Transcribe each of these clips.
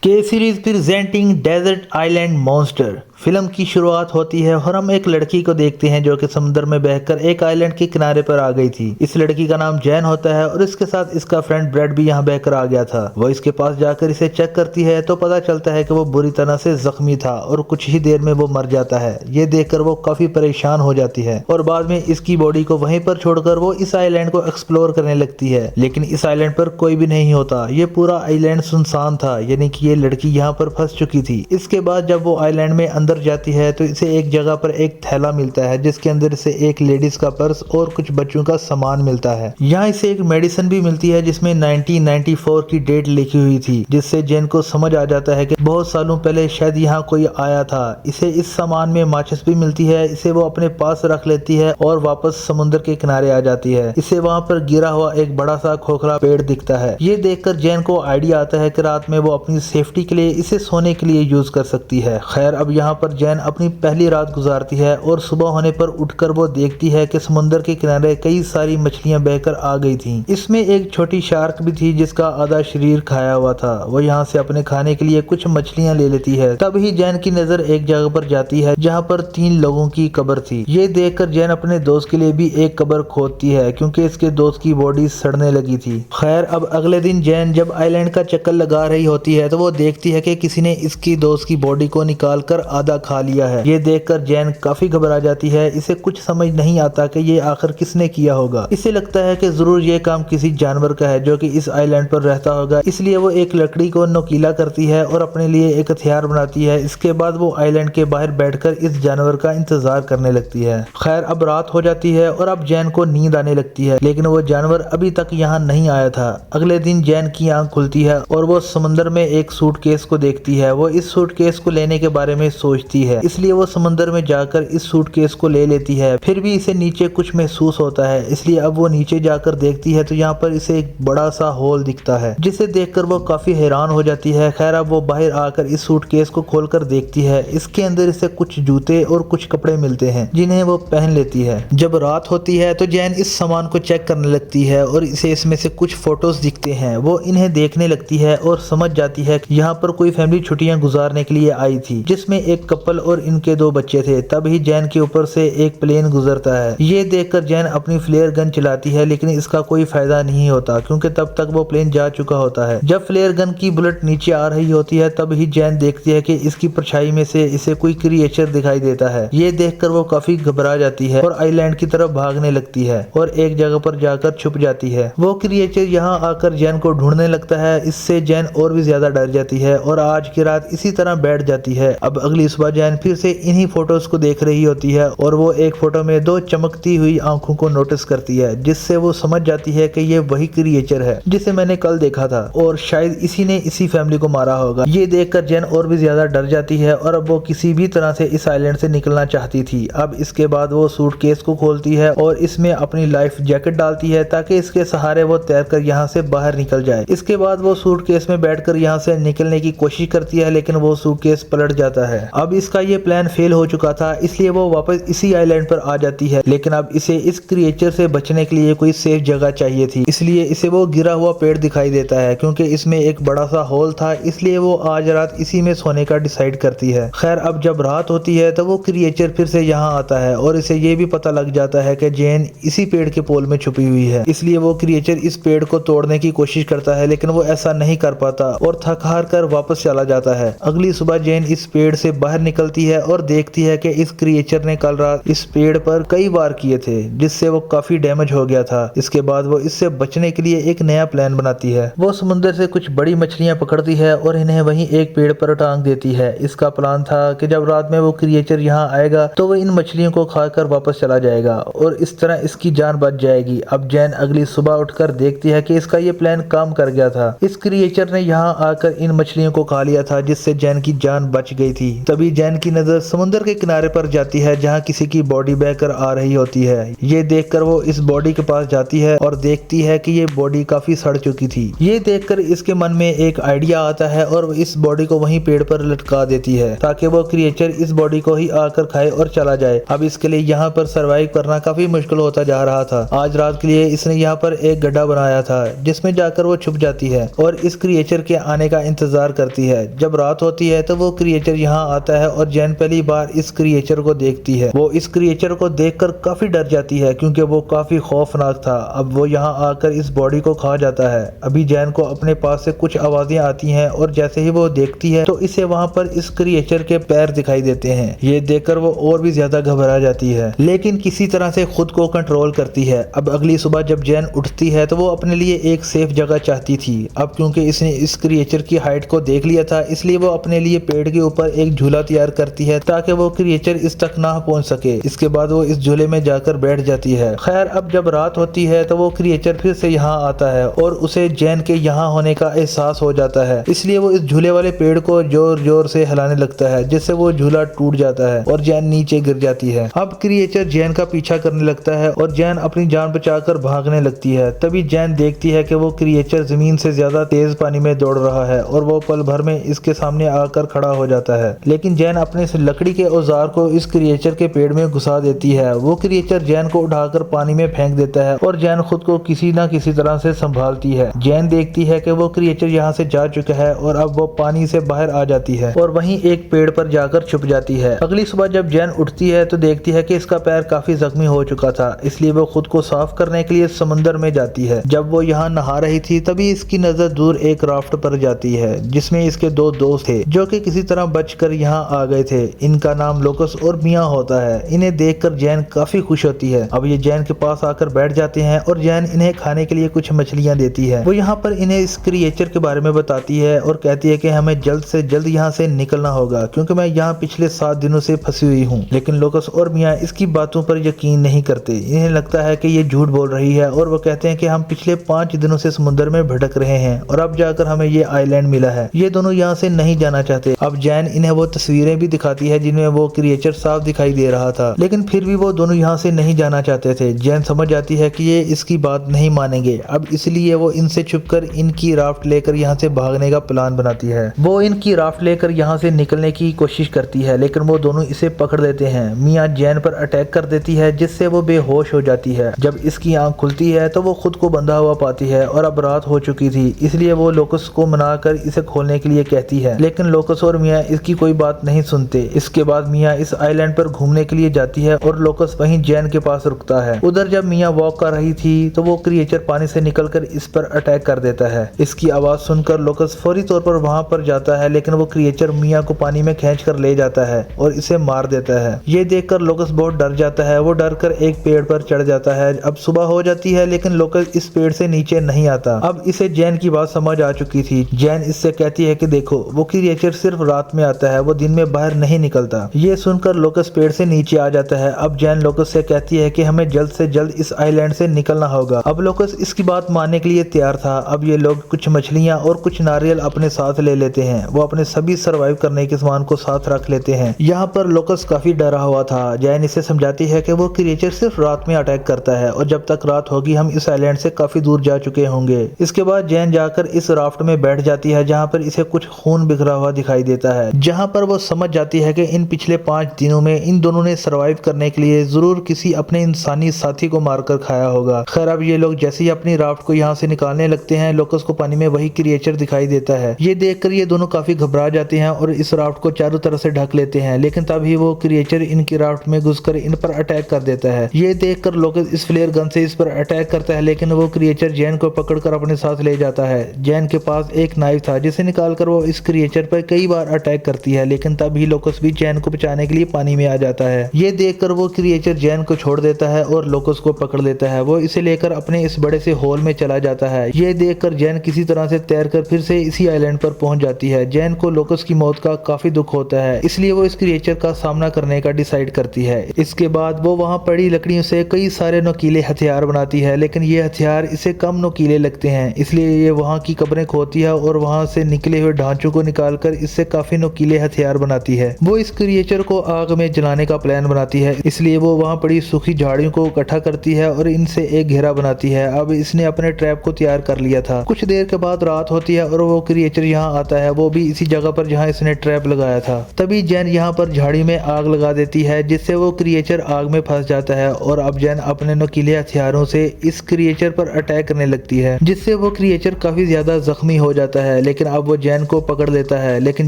के series presenting desert island monster. Film की शुरुआत होती है और हम एक लड़की को देखते हैं जो कि समुद्र में बहकर एक आइलैंड के किनारे पर आ गई थी। इस लड़की का नाम जैन होता है और इसके साथ इसका फ्रेंड ब्रेड भी यहाँ बहकर आ गया था। वो इसके पास जाकर इसे चेक करती है तो पता चलता है कि वो बुरी तरह से जख्मी था और कुछ ही देर में वो मर जाता है। ये देखकर वो काफी परेशान हो जाती है और बाद में इसकी बॉडी को वहीं पर छोड़कर वो इस आइलैंड को एक्सप्लोर करने लगती है। लेकिन इस आइलैंड पर कोई भी नहीं होता। ये पूरा आइलैंड सुनसान था, यानी कि ये लड़की यहाँ पर फंस चुकी थी। इसके बाद जब वो आइलैंड में अंदर जाती है तो इसे एक जगह पर एक थैला मिलता है जिसके अंदर इसे एक लेडीज का पर्स और कुछ बच्चों का सामान मिलता है। यहाँ इसे एक मेडिसिन भी मिलती है जिसमें 1994 की डेट लिखी हुई थी, जिससे जैन को समझ आ जाता है कि बहुत सालों पहले शायद यहाँ कोई आया था। इसे इस सामान में माचिस भी मिलती है। इसे वो अपने पास रख लेती है और वापस समुद्र के किनारे आ जाती है। इसे वहाँ पर गिरा हुआ एक बड़ा सा खोखला पेड़ दिखता है। ये देखकर जैन को आइडिया आता है कि रात में वो अपनी सेफ्टी के लिए इसे सोने के लिए यूज कर सकती है। खैर, अब यहाँ पर जैन अपनी पहली रात गुजारती है और सुबह होने पर उठकर वो देखती है कि समुद्र के किनारे कई सारी मछलियां बहकर आ गई थीं। इसमें एक छोटी शार्क भी थी जिसका आधा शरीर खाया हुआ था। वो यहाँ से अपने खाने के लिए कुछ मछलियां ले लेती है। तभी जैन की नजर एक जगह पर जाती है जहाँ पर 3 लोगों की कब्र थी। ये देखकर जैन अपने दोस्त के लिए भी एक कब्र खोदती है क्योंकि इसके दोस्त की बॉडी सड़ने लगी थी। खैर, अब अगले दिन जैन जब आइलैंड का चक्कर लगा रही होती है तो वो देखती है कि किसी ने इसकी दोस्त की बॉडी को निकाल कर आधा खा लिया है। ये देखकर जैन काफी घबरा जाती है। इसे कुछ समझ नहीं आता कि ये आखिर किसने किया होगा। इसे लगता है कि जरूर ये काम किसी जानवर का है जो कि इस आइलैंड पर रहता होगा। इसलिए वो एक लकड़ी को नुकीला करती है और अपने लिए एक हथियार बनाती है। इसके बाद वो आइलैंड के बाहर बैठकर इस जानवर का इंतजार करने लगती है। खैर, अब रात हो जाती है और अब जैन को नींद आने लगती है, लेकिन वो जानवर अभी तक यहाँ नहीं आया था। अगले दिन जैन की आंख खुलती है और वो समुद्र में एक सूटकेस को देखती है। वो इस सूटकेस को लेने के बारे में सोचती है, इसलिए वो समुद्र में जाकर इस सूटकेस को ले लेती है। फिर भी इसे नीचे कुछ महसूस होता है, इसलिए अब वो नीचे जाकर देखती है तो यहाँ पर इसे एक बड़ा सा होल दिखता है जिसे देखकर वो काफी हैरान हो जाती है। खैर, अब वो बाहर आकर इस सूटकेस को खोलकर देखती है। इसके अंदर इसे कुछ जूते और कुछ कपड़े मिलते हैं जिन्हें वो पहन लेती है। जब रात होती है तो जैन इस सामान को चेक करने लगती है और इसे इसमें से कुछ फोटोज दिखते हैं। वो इन्हें देखने लगती है और समझ जाती है कि यहाँ पर कोई फैमिली छुट्टियां गुजारने के लिए आई थी, जिसमें एक कपल और इनके 2 बच्चे थे। तभी जैन के ऊपर से एक प्लेन गुजरता है। ये देखकर जैन अपनी फ्लेयर गन चलाती है, लेकिन इसका कोई फायदा नहीं होता क्योंकि तब तक वो प्लेन जा चुका होता है। जब फ्लेयर गन की बुलेट नीचे आ रही होती है तभी जैन देखती है कि इसकी परछाई में से इसे कोई क्रिएचर दिखाई देता है। ये देखकर वो काफी घबरा जाती है और आइलैंड की तरफ भागने लगती है और एक जगह पर जाकर छुप जाती है। वो क्रिएचर यहाँ आकर जैन को ढूंढने लगता है। इससे जैन और भी ज्यादा डर जाती है और आज की रात इसी तरह बैठ जाती है। अब अगली सुबह जैन फिर से इन्हीं फोटोज को देख रही होती है और वो एक फोटो में 2 चमकती हुई आंखों को नोटिस करती है, जिससे वो समझ जाती है कि ये वही क्रिएचर है जिसे मैंने कल देखा था और शायद इसी ने इसी फैमिली को मारा होगा। ये देखकर जैन और भी ज्यादा डर जाती है और अब वो किसी भी तरह से इस आइलैंड से निकलना चाहती थी। अब इसके बाद वो सूटकेस को खोलती है और इसमें अपनी लाइफ जैकेट डालती है ताकि इसके सहारे वो तैरकर यहाँ से बाहर निकल जाए। इसके बाद वो सूटकेस में बैठकर यहाँ से निकलने की कोशिश करती है, लेकिन वो सूटकेस पलट जाता है। अब इसका ये प्लान फेल हो चुका था, इसलिए वो वापस इसी आइलैंड पर आ जाती है। लेकिन अब इसे इस क्रिएचर से बचने के लिए कोई सेफ जगह चाहिए थी, इसलिए इसे वो गिरा हुआ पेड़ दिखाई देता है। क्योंकि इसमें एक बड़ा सा होल था, इसलिए वो आज रात इसी में सोने का डिसाइड करती है। खैर, अब जब रात होती है तो वो क्रिएचर फिर से यहाँ आता है और इसे ये भी पता लग जाता है कि जैन इसी पेड़ के पोल में छुपी हुई है। इसलिए वो क्रिएचर इस पेड़ को तोड़ने की कोशिश करता है, लेकिन वो ऐसा नहीं कर पाता और थक हार कर वापस चला जाता है। अगली सुबह जैन इस पेड़ से बाहर निकलती है और देखती है कि इस क्रिएचर ने कल रात इस पेड़ पर कई वार किए थे, जिससे वो काफी डैमेज हो गया था। इसके बाद वो इससे बचने के लिए एक नया प्लान बनाती है। वो समुद्र से कुछ बड़ी मछलियां पकड़ती है और इन्हें वहीं एक पेड़ पर टांग देती है। इसका प्लान था कि जब रात में वो क्रिएचर यहाँ आएगा तो वो इन मछलियों को खाकर वापस चला जाएगा और इस तरह इसकी जान बच जाएगी। अब जैन अगली सुबह उठकर देखती है कि इसका ये प्लान काम कर गया था। इस क्रिएचर ने यहाँ आकर इन मछलियों को खा लिया था, जिससे जैन की जान बच गई थी। तभी तभी जैन की नजर समुद्र के किनारे पर जाती है जहाँ किसी की बॉडी बहकर आ रही होती है। ये देखकर वो इस बॉडी के पास जाती है और देखती है कि ये बॉडी काफी सड़ चुकी थी। ये देखकर इसके मन में एक आइडिया आता है और इस बॉडी को वहीं पेड़ पर लटका देती है ताकि वो क्रिएचर इस बॉडी को ही आकर खाए और चला जाए। अब इसके लिए यहाँ पर सरवाइव करना काफी मुश्किल होता जा रहा था। आज रात के लिए इसने यहाँ पर एक गड्ढा बनाया था जिसमें जाकर वो छुप जाती है और इस क्रिएचर के आने का इंतजार करती है। जब रात होती है तो वो क्रिएचर यहाँ आता है और जैन पहली बार इस क्रिएचर को देखती है। वो इस क्रिएचर को देखकर काफी डर जाती है क्योंकि वो काफी खौफनाक था। अब वो यहाँ आकर इस बॉडी को खा जाता है। अभी जैन को अपने पास से कुछ आवाजें आती हैं और जैसे ही वो देखती है तो इसे वहाँ पर इस क्रिएचर के पैर दिखाई देते हैं। ये देखकर वो और भी ज्यादा घबरा जाती है लेकिन किसी तरह से खुद को कंट्रोल करती है। अब अगली सुबह जब जैन उठती है तो वो अपने लिए एक सेफ जगह चाहती थी। अब क्योंकि इसने इस क्रिएचर की हाइट को देख लिया था इसलिए वो अपने लिए पेड़ के ऊपर एक झूला तैयार करती है ताकि वो क्रिएचर इस तक ना पहुंच सके। इसके बाद वो इस झूले में जाकर बैठ जाती है। खैर अब जब रात होती है तो वो क्रिएचर फिर से यहाँ आता है और उसे जैन के यहाँ होने का एहसास हो जाता है। इसलिए वो इस झूले वाले पेड़ को जोर जोर से हिलाने लगता है जिससे वो झूला टूट जाता है और जैन नीचे गिर जाती है। अब क्रिएचर जैन का पीछा करने लगता है और जैन अपनी जान बचाकर भागने लगती है। तभी जैन देखती है कि वो क्रिएचर जमीन से ज्यादा तेज पानी में दौड़ रहा है और वो पल भर में इसके सामने आकर खड़ा हो जाता है। लेकिन जैन अपने इस लकड़ी के औजार को इस क्रिएचर के पेड़ में घुसा देती है। वो क्रिएचर जैन को उठाकर पानी में फेंक देता है और जैन खुद को किसी न किसी तरह से संभालती है। जैन देखती है कि वो क्रिएचर यहाँ से जा चुका है और अब वो पानी से बाहर आ जाती है और वहीं एक पेड़ पर जाकर छुप जाती है। अगली सुबह जब जैन उठती है तो देखती है कि इसका पैर काफी जख्मी हो चुका था, इसलिए वो खुद को साफ करने के लिए समुद्र में जाती है। जब वो यहाँ नहा रही थी तभी इसकी नजर दूर एक राफ्ट पर जाती है जिसमें इसके दो दोस्त थे जो कि किसी तरह बचकर यहाँ आ गए थे। इनका नाम लोकस और मिया होता है। इन्हें देखकर जैन काफी खुश होती है। अब ये जैन के पास आकर बैठ जाते हैं और जैन इन्हें खाने के लिए कुछ मछलियां देती है। वो यहाँ पर इन्हें इस क्रिएचर के बारे में बताती है और कहती है कि हमें जल्द से जल्द यहाँ से निकलना होगा क्योंकि मैं यहाँ पिछले 7 दिनों से फंसी हुई हूँ। लेकिन लोकस और मिया इसकी बातों पर यकीन नहीं करते। इन्हें लगता है कि ये झूठ बोल रही है और वो कहते हैं कि हम पिछले 5 दिनों से समुद्र में भटक रहे हैं और अब जाकर हमें ये आइलैंड मिला है। ये दोनों यहाँ से नहीं जाना चाहते। अब जैन इन्हें वो तस्वीरें भी दिखाती है जिनमें वो क्रिएचर साफ दिखाई दे रहा था, लेकिन फिर भी वो दोनों यहाँ से नहीं जाना चाहते थे। जैन समझ जाती है कि ये इसकी बात नहीं मानेंगे। अब इसलिए वो इनसे छुपकर इनकी राफ्ट लेकर यहाँ से भागने का प्लान बनाती है। वो इनकी राफ्ट लेकर यहाँ से निकलने की कोशिश करती है लेकिन वो दोनों इसे पकड़ लेते हैं। मिया जैन पर अटैक कर देती है जिससे वो बेहोश हो जाती है। जब इसकी आंख खुलती है तो वो खुद को बंधा हुआ पाती है और अब रात हो चुकी थी, इसलिए वो लोकस को मनाकर इसे खोलने के लिए कहती है। लेकिन लोकस और मिया इसकी कोई बात नहीं सुनते। इसके बाद मिया इस आइलैंड पर घूमने के लिए जाती है और लोकस वहीं जैन के पास रुकता है। उधर जब मिया वॉक कर रही थी तो वो क्रिएचर पानी से निकलकर इस पर अटैक कर देता है। इसकी आवाज सुनकर लोकस फौरी तौर पर वहां पर जाता है लेकिन वो क्रिएचर मिया को पानी में खींच कर ले जाता है और इसे मार देता है। ये देखकर लोकस बहुत डर जाता है। वो डर कर एक पेड़ पर चढ़ जाता है। अब सुबह हो जाती है लेकिन लोकस इस पेड़ से नीचे नहीं आता। अब इसे जैन की बात समझ आ चुकी थी। जैन इससे कहती है कि देखो वो क्रिएचर सिर्फ रात में आता है, वो दिन में बाहर नहीं निकलता। ये सुनकर लोकस पेड़ से नीचे आ जाता है। अब जैन लोकस से कहती है कि हमें जल्द से जल्द इस आइलैंड से निकलना होगा। अब लोकस इसकी बात मानने के लिए तैयार था। अब ये लोग कुछ मछलियां और कुछ नारियल अपने साथ ले लेते हैं। वो अपने सभी सर्वाइव करने के सामान को साथ रख लेते हैं। यहाँ पर लोकस काफी डरा हुआ था। जैन इसे समझाती है कि वो क्रिएचर सिर्फ रात में अटैक करता है और जब तक रात होगी हम इस आइलैंड से काफी दूर जा चुके होंगे। इसके बाद जैन जाकर इस राफ्ट में बैठ जाती है जहाँ पर इसे कुछ खून बिखरा हुआ दिखाई देता है, जहाँ पर वो समझ जाती है कि इन पिछले 5 दिनों में इन दोनों ने सर्वाइव करने के लिए जरूर किसी अपने इंसानी साथी को मारकर खाया होगा। खैर अब ये लोग जैसे ही अपनी राफ्ट को यहाँ से निकालने लगते हैं लोकस को पानी में वही क्रिएचर दिखाई देता है। ये देखकर ये दोनों काफी घबरा जाते हैं और इस राफ्ट को चारों तरफ से ढक लेते हैं, लेकिन तभी वो क्रिएचर इनकी राफ्ट में घुसकर इन पर अटैक कर देता है। ये देखकर लोकस इस फ्लेयर गन से इस पर अटैक करता है लेकिन वो क्रिएचर जैन को पकड़कर अपने साथ ले जाता है। जैन के पास एक नाइफ था जिसे निकालकर वो इस क्रिएचर पर कई बार अटैक करती है, लेकिन तभी लोकस भी जैन को बचाने के लिए पानी में आ जाता है। ये देखकर वो क्रिएचर जैन को छोड़ देता है और लोकस को पकड़ लेता है। वो इसे लेकर अपने इस बड़े से होल में चला जाता है। ये देखकर जैन किसी तरह से तैरकर फिर से इसी आइलैंड पर पहुंच जाती है। जैन को लोकस की मौत का काफी दुख होता है, इसलिए वो इस क्रिएचर का सामना करने का डिसाइड करती है। इसके बाद वो वहाँ पड़ी लकड़ियों से कई सारे नुकीले हथियार बनाती है, लेकिन ये हथियार इसे कम नुकीले लगते हैं, इसलिए ये वहाँ की कब्रें खोदती है और वहाँ से निकले हुए ढांचों को निकालकर इससे काफी नुकीले हथियार हथियार बनाती है। वो इस क्रिएचर को आग में जलाने का प्लान बनाती है, इसलिए वो वहाँ पड़ी सूखी झाड़ियों को इकट्ठा करती है और इनसे एक घेरा बनाती है। अब इसने अपने ट्रैप को तैयार कर लिया था। कुछ देर के बाद रात होती है और वो क्रिएचर यहाँ आता है, वो भी इसी जगह पर जहाँ इसने ट्रैप लगाया था। तभी जैन यहाँ पर झाड़ी में आग लगा देती है, जिससे वो क्रिएचर आग में फंस जाता है और अब जैन अपने नुकीले हथियारों से इस क्रिएचर पर अटैक करने लगती है, जिससे वो क्रिएचर काफी ज्यादा जख्मी हो जाता है। लेकिन अब वो जैन को पकड़ लेता है, लेकिन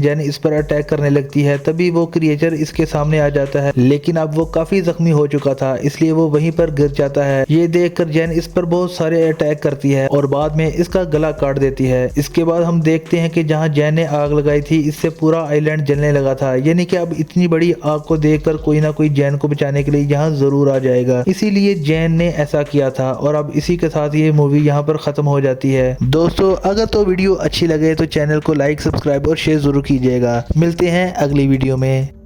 जैन इस पर अटैक करने लगती है। तभी वो क्रिएचर इसके सामने आ जाता है, लेकिन अब वो काफी जख्मी हो चुका था, इसलिए वो वहीं पर गिर जाता है। ये देखकर जैन इस पर बहुत सारे अटैक करती है और बाद में इसका गला काट देती है। इसके बाद हम देखते हैं कि जहाँ जैन ने आग लगाई थी, इससे पूरा आइलैंड जलने लगा था। यानी कि अब इतनी बड़ी आग को देखकर कोई ना कोई जैन को बचाने के लिए यहाँ जरूर आ जाएगा, इसीलिए जैन ने ऐसा किया था। और अब इसी के साथ ये मूवी यहाँ पर खत्म हो जाती है। दोस्तों, अगर तो वीडियो अच्छी लगे तो चैनल को लाइक, सब्सक्राइब और शेयर जरूर कीजिएगा। मिलते हैं अगली वीडियो में।